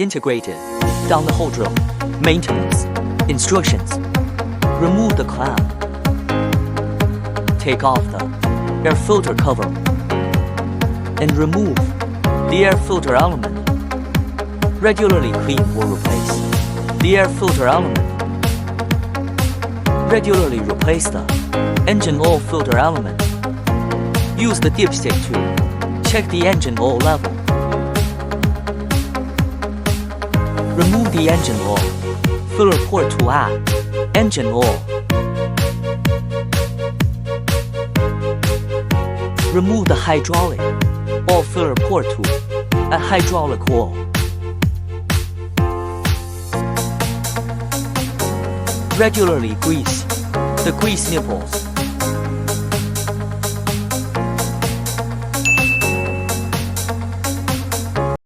Integrated. Down the hole drill. Maintenance. Instructions. Remove the clamp. Take off the air filter cover and remove the air filter element. Regularly clean or replace the air filter element. Regularly replace the engine oil filter element. Use the dipstick to check the engine oil level. Remove the engine oil filler port to add engine oil. Remove the hydraulic oil filler port to add hydraulic oil. Regularly grease the grease nipples.